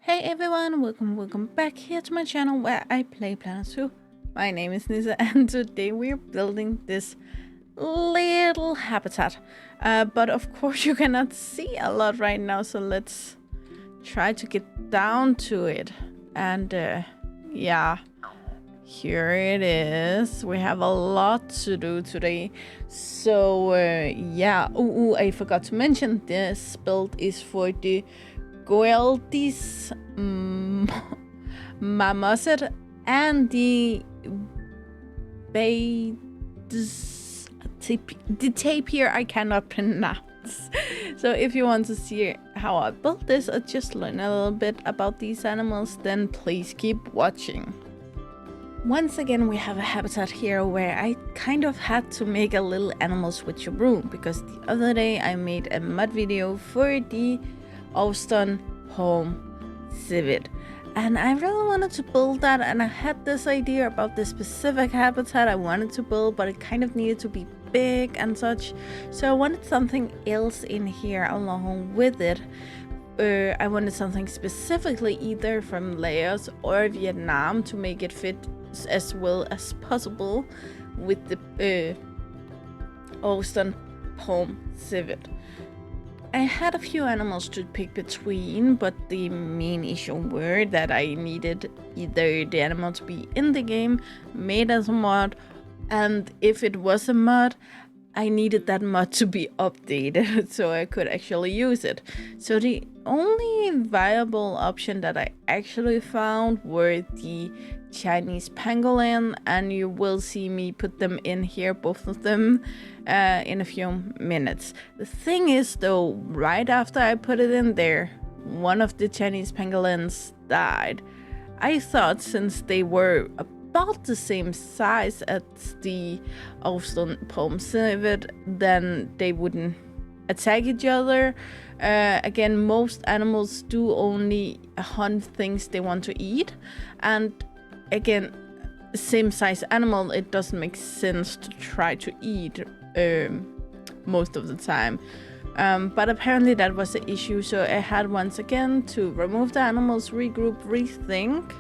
Hey everyone, welcome back here to my channel where I play Planet Zoo. My name is Nissa and today we're building this little habitat. But of course you cannot see a lot right now, so let's try to get down to it. And yeah, here it is. We have a lot to do today. So yeah, I forgot to mention this build is for the Goeldi's Marmoset and the Baird, the Tapir I cannot pronounce. So if you want to see how I built this or just learn a little bit about these animals, then please keep watching. Once again, we have a habitat here where I kind of had to make a little animal switcheroo because the other day I made a mud video for the Beautyful Home civet, and I really wanted to build that, and I had this idea about this specific habitat I wanted to build, but it kind of needed to be big and such, so I wanted something else in here along with it. I wanted something specifically either from Laos or Vietnam to make it fit as well as possible with the Beautyful Home civet. I had a few animals to pick between, but the main issue were that I needed either the animal to be in the game, made as a mod, and if it was a mod, I needed that mod to be updated so I could actually use it. So the only viable option that I actually found were the Chinese pangolin, and you will see me put them in here, both of them, in a few minutes. The thing is though, right after I put it in there, one of the Chinese pangolins died. I thought since they were about the same size as the Beautyful Home civet, then they wouldn't attack each other. Again, most animals do only hunt things they want to eat, and again, same size animal, it doesn't make sense to try to eat most of the time. But apparently that was the issue, so I had once again to remove the animals, regroup, rethink,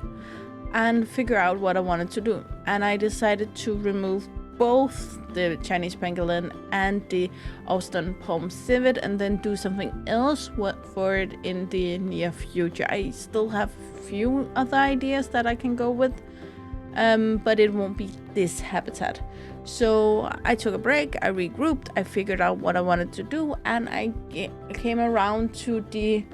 and figure out what I wanted to do. And I decided to remove both the Chinese pangolin and the Beautyful Home civet, and then do something else for it in the near future. I still have a few other ideas that I can go with, but it won't be this habitat. So I took a break, I regrouped, I figured out what I wanted to do, and I came around to the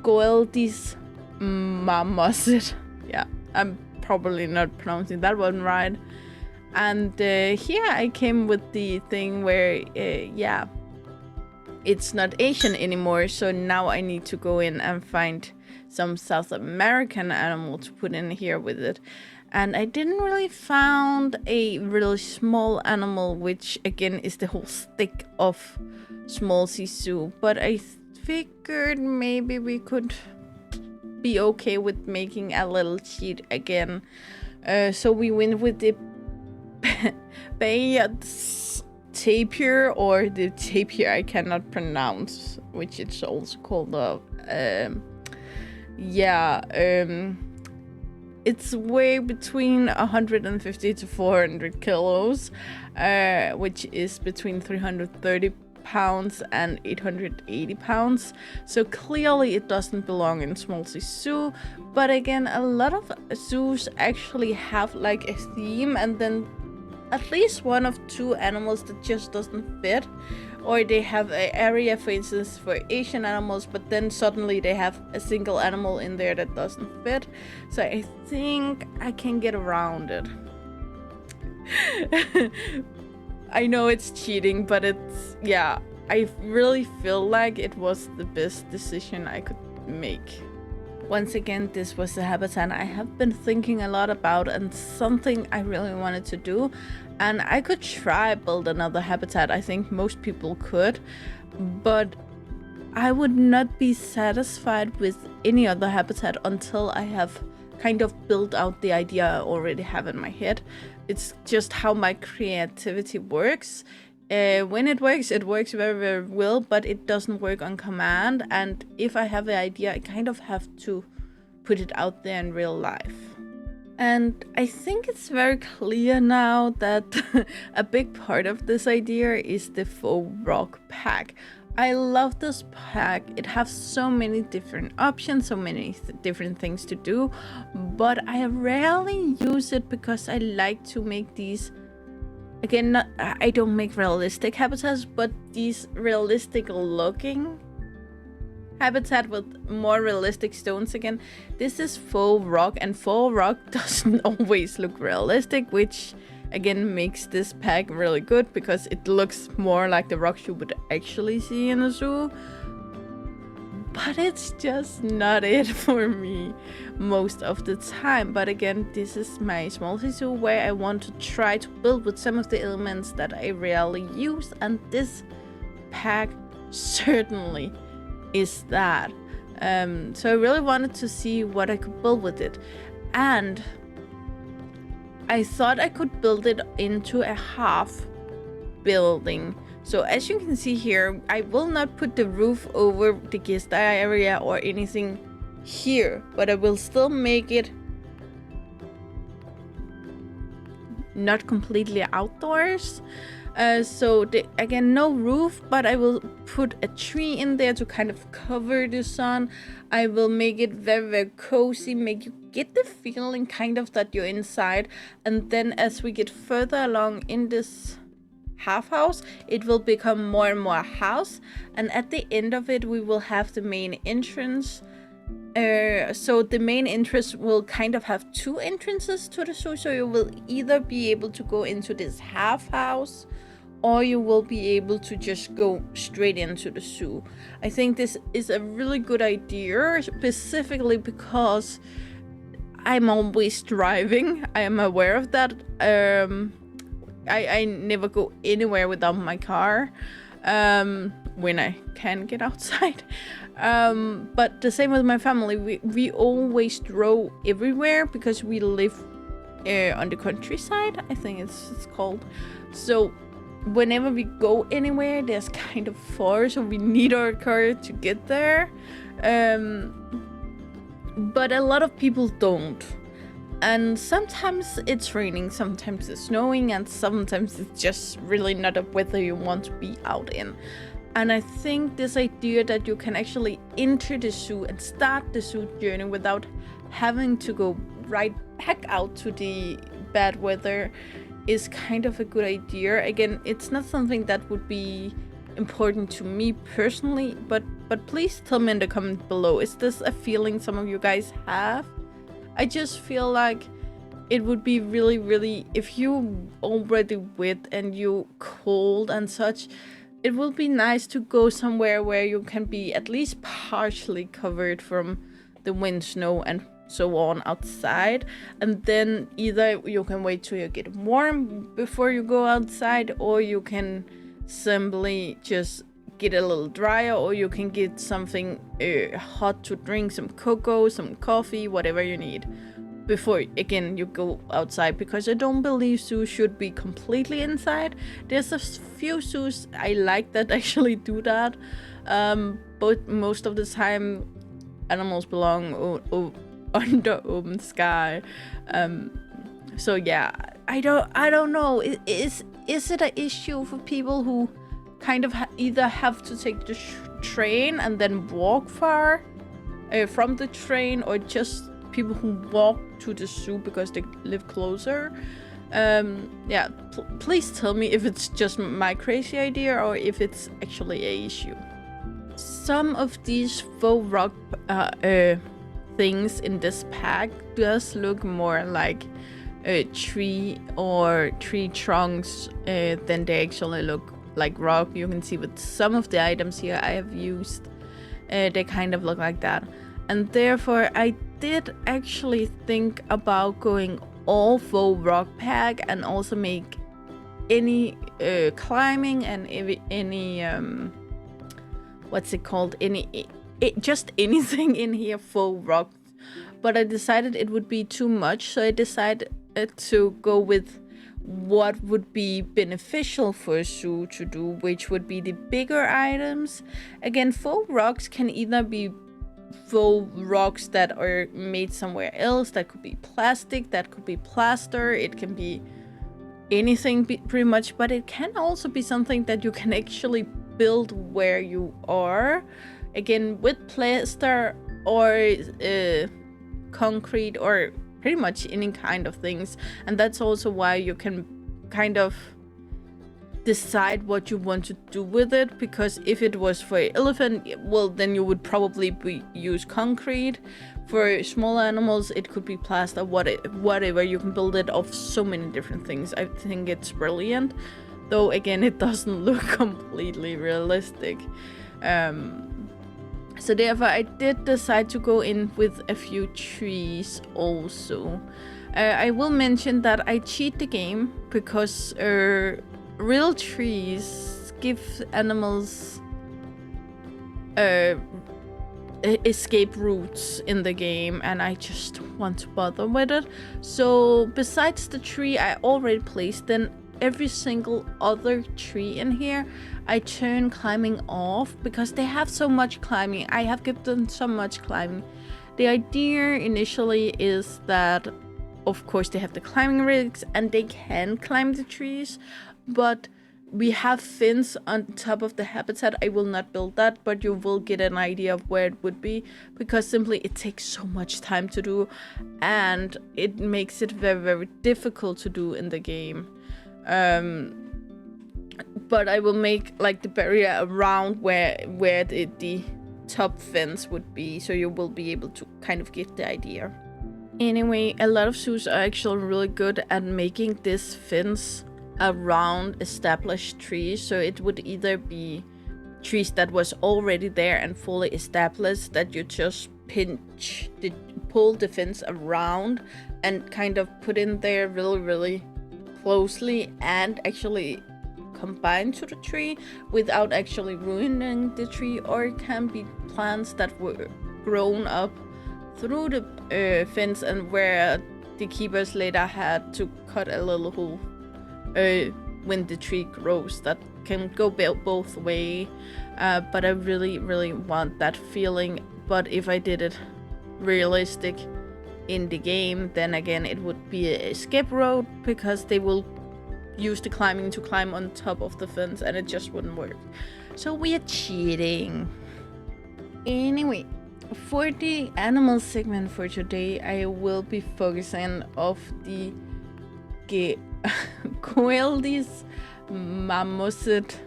Goeldi's Marmoset. Yeah, I'm probably not pronouncing that one right. And here I came with the thing where, yeah, it's not Asian anymore, so now I need to go in and find some South American animal to put in here with it. And I didn't really found a really small animal, which again is the whole stick of Smalzie Zoo, but I figured maybe we could be okay with making a little cheat again. So we went with the Baird's Tapir, or the Tapir I cannot pronounce, which it's also called it's way between 150 to 400 kilos, which is between 330 pounds and 880 pounds. So clearly it doesn't belong in Smalzie Zoo, but again, a lot of zoos actually have like a theme, and then at least one of two animals that just doesn't fit, or they have an area, for instance, for Asian animals, but then suddenly they have a single animal in there that doesn't fit. So I think I can get around it. I know it's cheating, but it's, yeah, I really feel like it was the best decision I could make. Once again, this was the habitat I have been thinking a lot about, and something I really wanted to do. And I could try build another habitat, I think most people could, but I would not be satisfied with any other habitat until I have kind of built out the idea I already have in my head. It's just how my creativity works. When it works very, very well, but it doesn't work on command. And if I have an idea, I kind of have to put it out there in real life. And I think it's very clear now that a big part of this idea is the faux rock pack. I love this pack. It has so many different options, so many different things to do, but I rarely use it because I like to make these, again, I don't make realistic habitats, but these realistic looking habitat with more realistic stones. Again, this is faux rock, and faux rock doesn't always look realistic, which again makes this pack really good because it looks more like the rocks you would actually see in a zoo. But it's just not it for me most of the time. But again, this is my Smalzie Zoo where I want to try to build with some of the elements that I rarely use, and this pack certainly is that. So I really wanted to see what I could build with it, and I thought I could build it into a half building. So as you can see here, I will not put the roof over the guest area or anything here, but I will still make it not completely outdoors. So again, no roof, but I will put a tree in there to kind of cover the sun. I will make it very, very cozy, make you get the feeling kind of that you're inside. And then as we get further along in this half house, it will become more and more house. And at the end of it, we will have the main entrance. So the main entrance will kind of have two entrances to the zoo. So you will either be able to go into this half house, or you will be able to just go straight into the zoo. I think this is a really good idea, specifically because I'm always driving. I am aware of that. I never go anywhere without my car when I can get outside. But the same with my family. We always drove everywhere because we live on the countryside, I think it's called. So whenever we go anywhere, there's kind of far, so we need our car to get there. But a lot of people don't. And sometimes it's raining, sometimes it's snowing, and sometimes it's just really not a weather you want to be out in. And I think this idea that you can actually enter the zoo and start the zoo journey without having to go right back out to the bad weather is kind of a good idea. Again, it's not something that would be important to me personally, but please tell me in the comment below, is this a feeling some of you guys have? I just feel like it would be really, really, if you already wet and you cold and such, it will be nice to go somewhere where you can be at least partially covered from the wind, snow, and so on outside. And then either you can wait till you get warm before you go outside, or you can simply just get a little drier, or you can get something hot to drink, some cocoa, some coffee, whatever you need before again you go outside, because I don't believe zoos should be completely inside. There's a few zoos I like that actually do that, but most of the time animals belong under open sky. So yeah, I don't know, is it an issue for people who kind of either have to take the train and then walk far from the train, or just people who walk to the zoo because they live closer? Yeah, please tell me if it's just my crazy idea or if it's actually a issue. Some of these faux rock things in this pack does look more like a tree or tree trunks than they actually look like rock. You can see with some of the items here I have used, they kind of look like that. And therefore I did actually think about going all faux rock pack and also make any climbing and any what's it called, just anything in here faux rock. But I decided it would be too much, so I decided to go with what would be beneficial for a zoo to do, which would be the bigger items. Again, faux rocks can either be faux rocks that are made somewhere else. That could be plastic, that could be plaster, it can be anything pretty much, but it can also be something that you can actually build where you are, again with plaster or concrete or pretty much any kind of things. And that's also why you can kind of decide what you want to do with it, because if it was for an elephant, well, then you would probably use concrete. For small animals, it could be plaster, whatever. You can build it off so many different things. I think it's brilliant, though again it doesn't look completely realistic. So therefore I did decide to go in with a few trees also. I will mention that I cheat the game because real trees give animals escape routes in the game, and I just don't want to bother with it. So besides the tree I already placed, then every single other tree in here I turn climbing off because they have so much climbing. I have given them so much climbing. The idea initially is that, of course, they have the climbing rigs and they can climb the trees, but we have fins on top of the habitat. I will not build that, but you will get an idea of where it would be, because simply it takes so much time to do and it makes it very, very difficult to do in the game. But I will make like the barrier around where the top fence would be, so you will be able to kind of get the idea. Anyway, a lot of zoos are actually really good at making this fence around established trees, so it would either be trees that was already there and fully established that you just pull the fence around and kind of put in there really, really closely and actually combine to the tree without actually ruining the tree, or it can be plants that were grown up through the fence and where the keepers later had to cut a little hole when the tree grows. That can go both way, but I really, really want that feeling. But if I did it realistic in the game, then again it would be a escape road, because they will use the climbing to climb on top of the fence and it just wouldn't work. So we are cheating. Anyway, for the animal segment for today, I will be focusing on the Goeldi's Marmoset,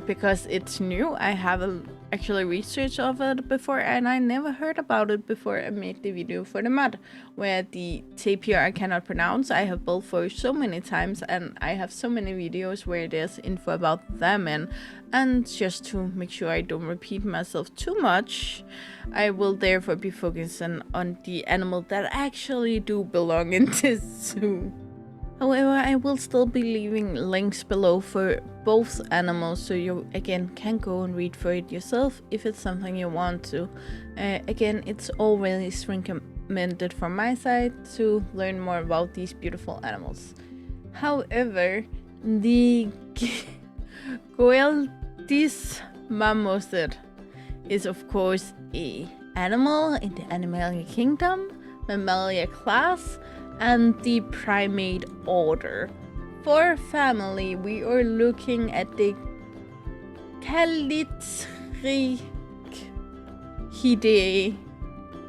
because it's new. I haven't actually researched of it before, and I never heard about it before I made the video for the mod, where the Tapir I cannot pronounce. I have built for so many times, and I have so many videos where there's info about them, and just to make sure I don't repeat myself too much, I will therefore be focusing on the animal that actually do belong in this zoo. However, I will still be leaving links below for both animals, so you again can go and read for it yourself if it's something you want to. Again, it's always recommended from my side to learn more about these beautiful animals. However, the Goeldi's Marmoset is of course a animal in the Animalia Kingdom, Mammalia class, and the primate order. For family, we are looking at the Calitrichidae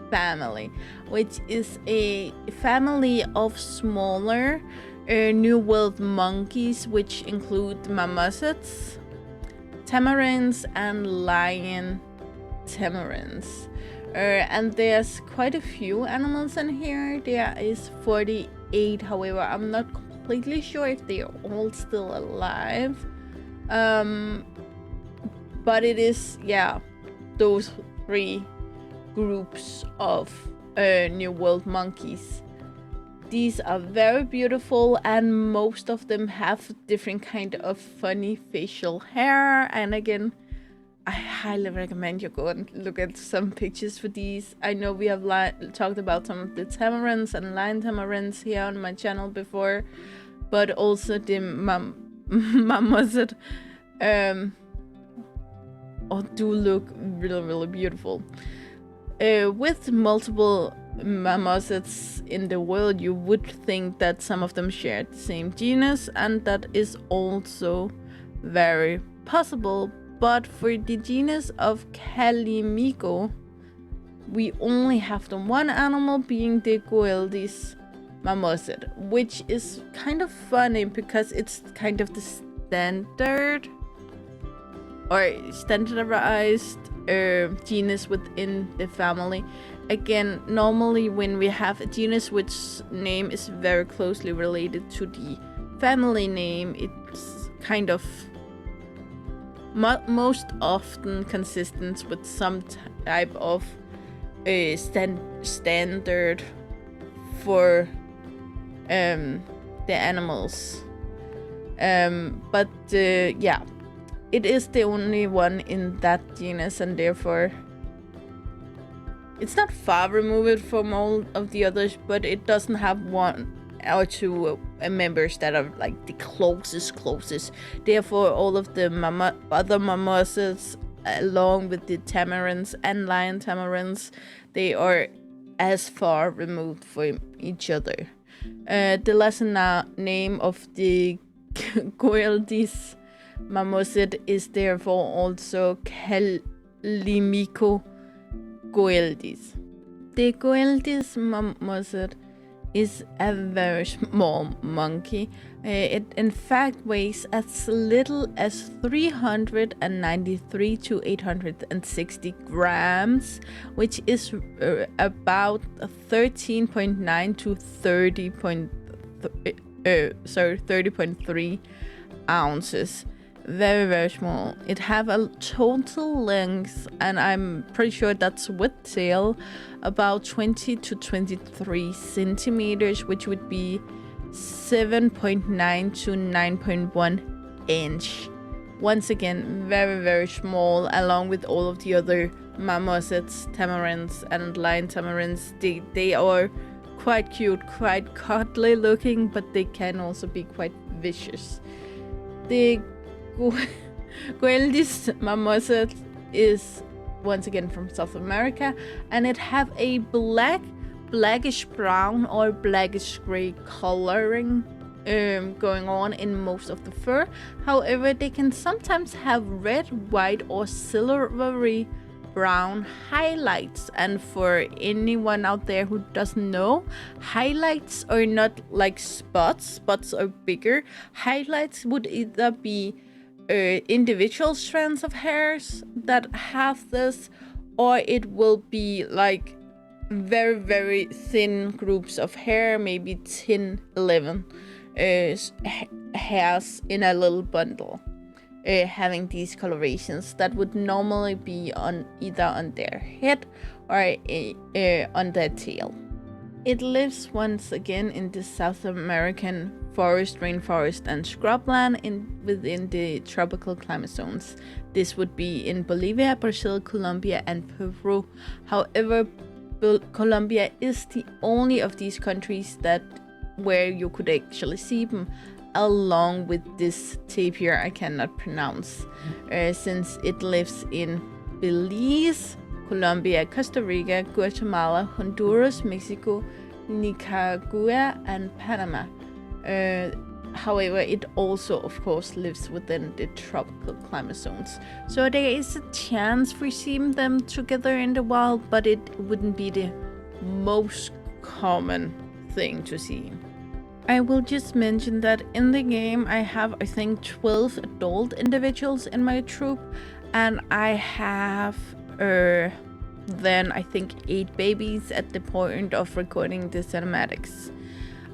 family, which is a family of smaller New World monkeys, which include marmosets, tamarins, and lion tamarins. And there's quite a few animals in here. There is 48, however I'm not completely sure if they are all still alive, but it is, yeah, those three groups of New World monkeys. These are very beautiful, and most of them have different kind of funny facial hair. And again, I highly recommend you go and look at some pictures for these. I know we have talked about some of the tamarins and lion tamarins here on my channel before, but also the marmoset do look really, really beautiful. with multiple marmosets in the world, you would think that some of them share the same genus, and that is also very possible. But for the genus of Calimico, we only have the one animal, being the Goeldi's marmoset, which is kind of funny because it's kind of the standard or standardized genus within the family. Again, normally when we have a genus which name is very closely related to the family name, it's kind of most often consistent with some type of standard for the animals. But yeah, it is the only one in that genus, and therefore it's not far removed from all of the others, but it doesn't have one or two members that are like the closest. Therefore, all of the other marmosets, along with the tamarins and lion tamarins, they are as far removed from each other. The lesser name of the Goeldi's marmoset is therefore also Calimico Goeldis. The Goeldi's marmoset is a very small monkey. It in fact weighs as little as 393 to 860 grams, which is about 13.9 to 30.3 ounces. Very, very small. It have a total length, and I'm pretty sure that's with tail, about 20 to 23 centimeters, which would be 7.9 to 9.1 inch. Once again, very, very small, along with all of the other marmosets, tamarins, and lion tamarins. They are quite cute, quite cuddly looking, but they can also be quite vicious. The Goeldi's marmoset is once again from South America, and it have a blackish brown or blackish gray coloring going on in most of the fur. However, they can sometimes have red, white, or silvery brown highlights. And for anyone out there who doesn't know, highlights are not like spots. Spots are bigger. Highlights would either be individual strands of hairs that have this, or it will be like very, very thin groups of hair, maybe 10, 11 hairs in a little bundle, having these colorations that would normally be on either on their head or on their tail. It lives once again in the South American forest, rainforest, and scrubland within the tropical climate zones. This would be in Bolivia, Brazil, Colombia, and Peru. However, Colombia is the only of these countries where you could actually see them, along with this tapir I cannot pronounce, since it lives in Belize, Colombia, Costa Rica, Guatemala, Honduras, Mexico, Nicaragua, and Panama. However, it also, of course, lives within the tropical climate zones. So there is a chance for seeing them together in the wild, but it wouldn't be the most common thing to see. I will just mention that in the game I have, I think, 12 adult individuals in my troop, and I have then I think 8 babies at the point of recording the cinematics.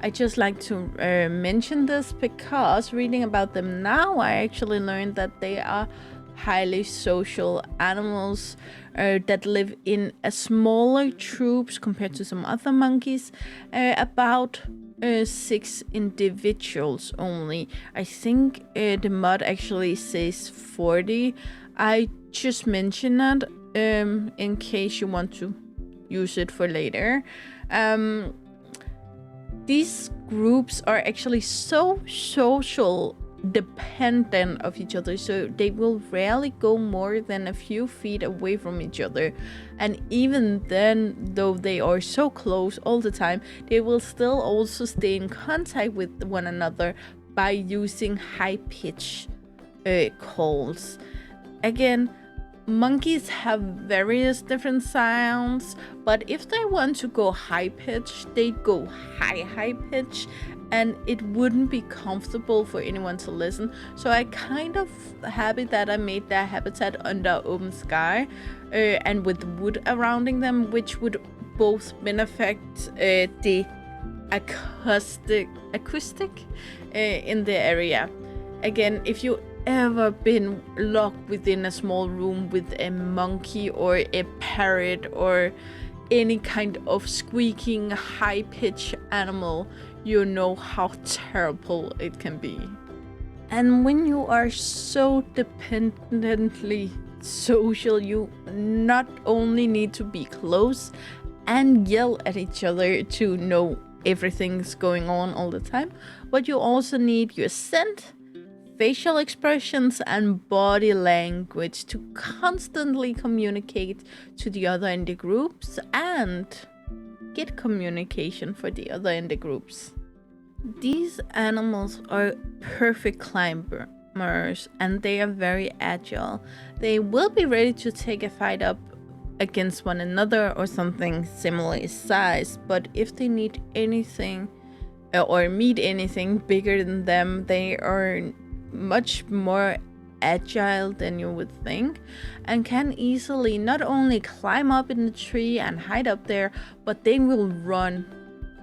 I just like to mention this because reading about them now, I actually learned that they are highly social animals that live in a smaller troops compared to some other monkeys, about 6 individuals only. I think the mod actually says 40. I just mention it in case you want to use it for later. These groups are actually so social dependent of each other, so they will rarely go more than a few feet away from each other. And even then, though they are so close all the time, they will still also stay in contact with one another by using high-pitched calls. Again, monkeys have various different sounds, but if they want to go high-pitched, they go high-pitched, and it wouldn't be comfortable for anyone to listen. So I kind of happy that I made their habitat under open sky and with wood surrounding them, which would both benefit the acoustic in the area. Again, if you ever been locked within a small room with a monkey or a parrot or any kind of squeaking high-pitched animal, you know how terrible it can be. And when you are so dependently social, you not only need to be close and yell at each other to know everything's going on all the time, but you also need your scent, facial expressions, and body language to constantly communicate to the other in the groups and get communication for the other in the groups. These animals are perfect climbers and they are very agile. They will be ready to take a fight up against one another or something similar size, but if they need anything or meet anything bigger than them, they are much more agile than you would think and can easily not only climb up in the tree and hide up there, but they will run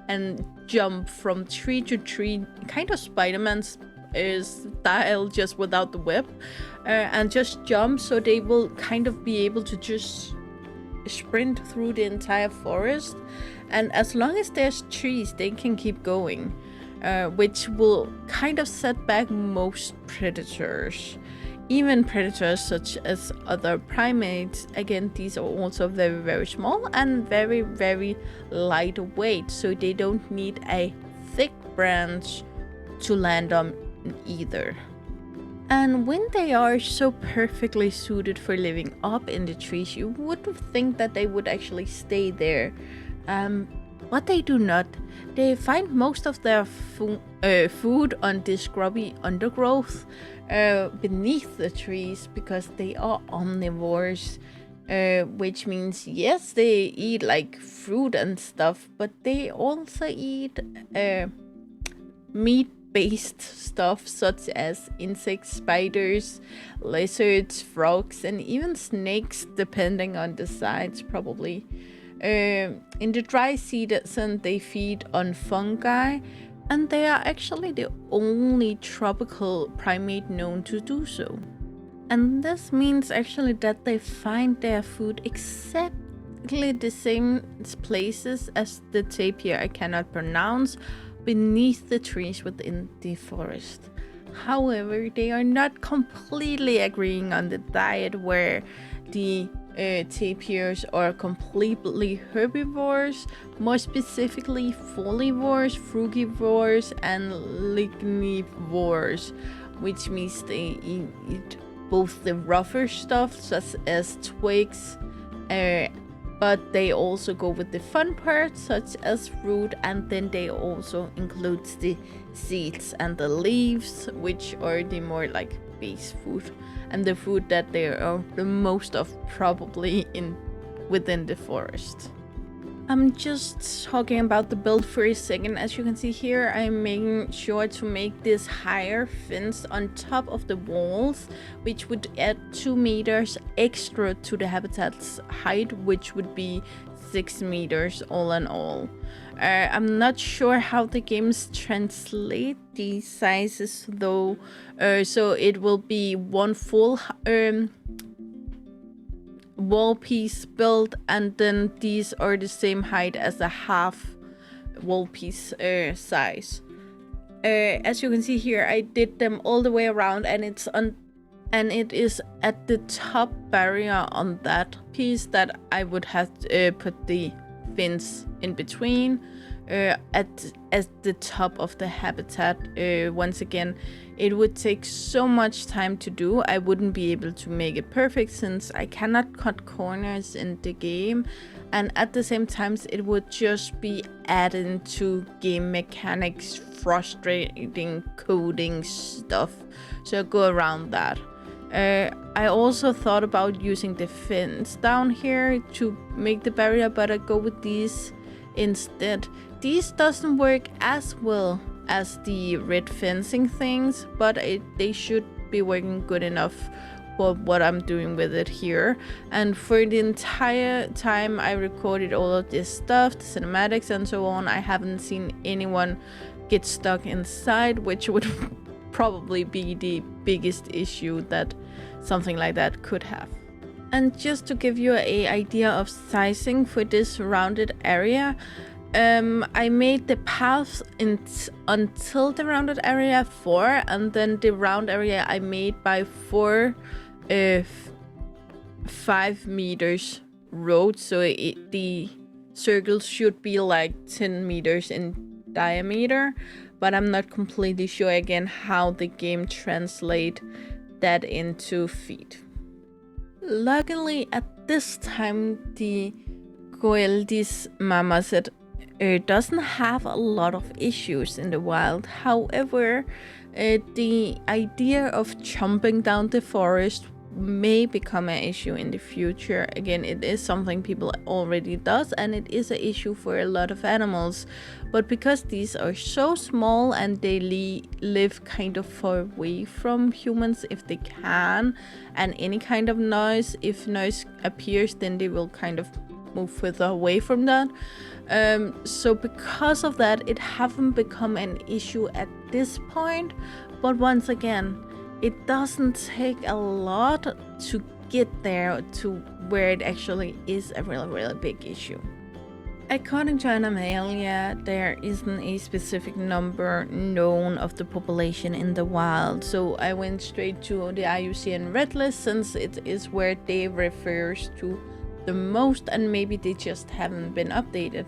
and jump from tree to tree, kind of Spider-Man's style, just without the web, and just jump. So they will kind of be able to just sprint through the entire forest, and as long as there's trees they can keep going, which will kind of set back most predators. Even predators such as other primates, again, these are also very, very small and very, very lightweight, so they don't need a thick branch to land on either. And when they are so perfectly suited for living up in the trees, you would think that they would actually stay there. But they do not. They find most of their food on the scrubby undergrowth beneath the trees because they are omnivores, which means, yes, they eat like fruit and stuff, but they also eat meat-based stuff such as insects, spiders, lizards, frogs, and even snakes, depending on the size, probably. In the dry season, they feed on fungi, and they are actually the only tropical primate known to do so. And this means actually that they find their food exactly the same places as the tapir I cannot pronounce, beneath the trees within the forest. However, they are not completely agreeing on the diet, where the tapirs are completely herbivores, more specifically folivores, frugivores, and lignivores, which means they eat both the rougher stuff such as twigs, but they also go with the fun parts such as fruit, and then they also include the seeds and the leaves, which are the more like base food and the food that they are the most of probably within the forest. I'm just talking about the build for a second. As you can see here, I'm making sure to make this higher fence on top of the walls, which would add 2 meters extra to the habitat's height, which would be 6 meters all in all. I'm not sure how the games translate these sizes though, so it will be one full wall piece built, and then these are the same height as the half wall piece size. As you can see here, I did them all the way around, and it is at the top barrier on that piece that I would have put the fence in between, at the top of the habitat. Once again, it would take so much time to do. I wouldn't be able to make it perfect since I cannot cut corners in the game, and at the same time it would just be adding to game mechanics, frustrating coding stuff, so I go around that. I also thought about using the fins down here to make the barrier, but I go with these instead. These doesn't work as well as the red fencing things, but they should be working good enough for what I'm doing with it here. And for the entire time I recorded all of this stuff, the cinematics and so on, I haven't seen anyone get stuck inside, which would probably be the biggest issue that something like that could have. And just to give you an idea of sizing for this rounded area, I made the paths until the rounded area 4, and then the round area I made by 5 meters road, so the circle should be like 10 meters in diameter, but I'm not completely sure again how the game translate that into feet. Luckily at this time the Goeldi's Marmoset doesn't have a lot of issues in the wild. However, the idea of jumping down the forest may become an issue in the future. Again, it is something people already does, and it is an issue for a lot of animals. But because these are so small and they live kind of far away from humans if they can, and any kind of noise, if noise appears, then they will kind of move further away from that. So because of that, it haven't become an issue at this point. But once again, it doesn't take a lot to get there to where it actually is a really big issue. According to Animalia, there isn't a specific number known of the population in the wild, so I went straight to the IUCN Red List since it is where they refers to the most, and maybe they just haven't been updated.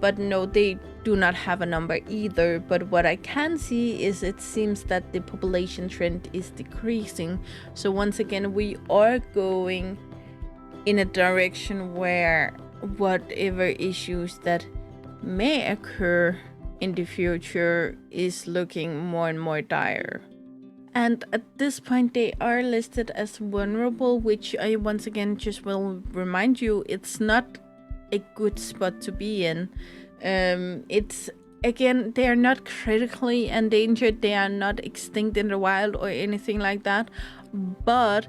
But no, they do not have a number either. But what I can see is it seems that the population trend is decreasing. So once again, we are going in a direction where whatever issues that may occur in the future is looking more and more dire. And at this point they are listed as vulnerable, which I once again just will remind you, it's not a good spot to be in. It's again, they are not critically endangered, they are not extinct in the wild or anything like that, but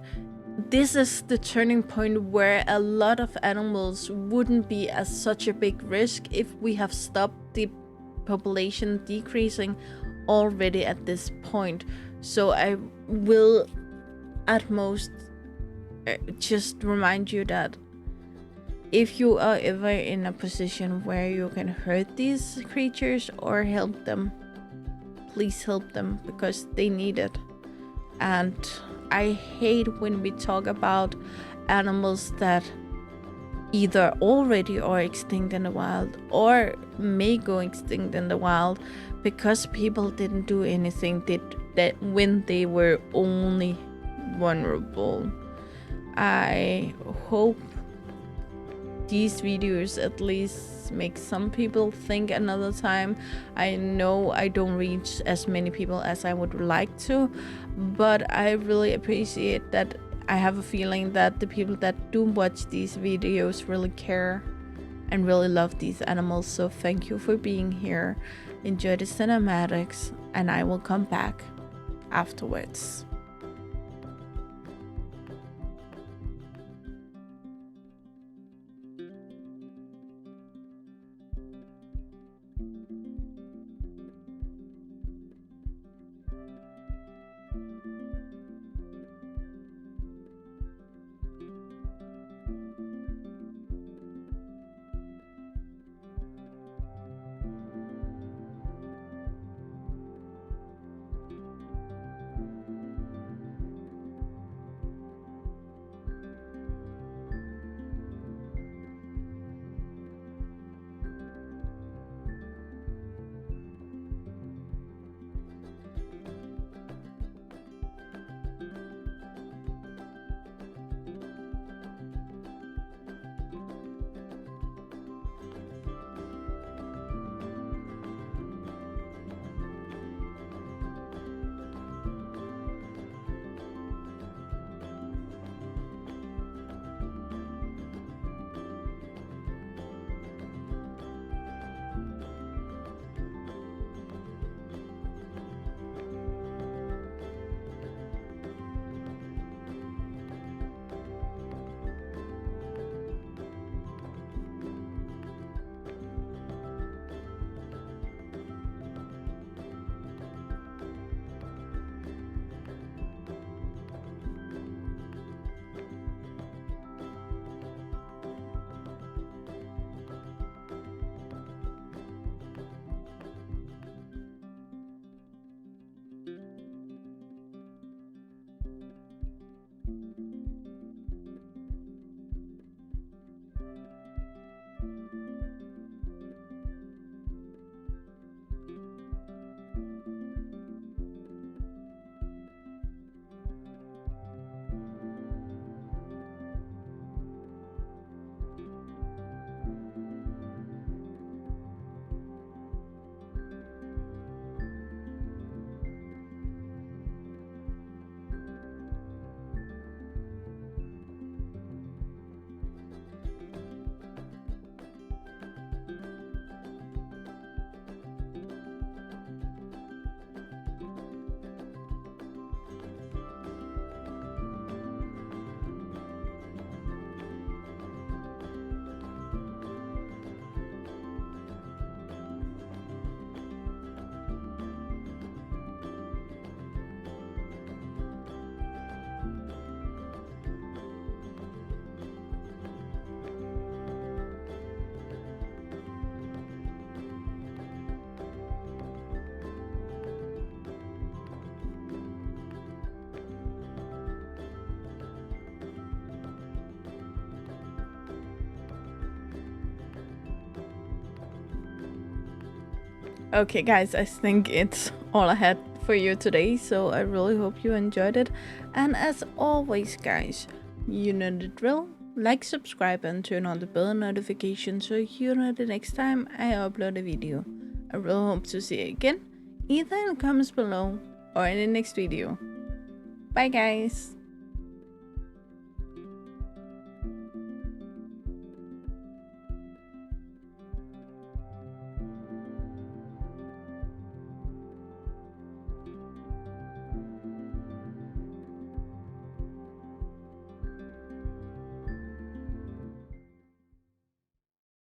this is the turning point where a lot of animals wouldn't be at such a big risk if we have stopped the population decreasing already at this point. So I will at most just remind you that if you are ever in a position where you can hurt these creatures or help them, please help them because they need it. And I hate when we talk about animals that either already are extinct in the wild or may go extinct in the wild because people didn't do anything that when they were only vulnerable. I hope these videos at least make some people think another time. I know I don't reach as many people as I would like to, but I really appreciate that. I have a feeling that the people that do watch these videos really care and really love these animals. So thank you for being here. Enjoy the cinematics, and I will come back afterwards. Okay, guys, I think it's all I had for you today, so I really hope you enjoyed it. And as always, guys, you know the drill. Like, subscribe, and turn on the bell notification so you know the next time I upload a video. I really hope to see you again, either in the comments below or in the next video. Bye, guys!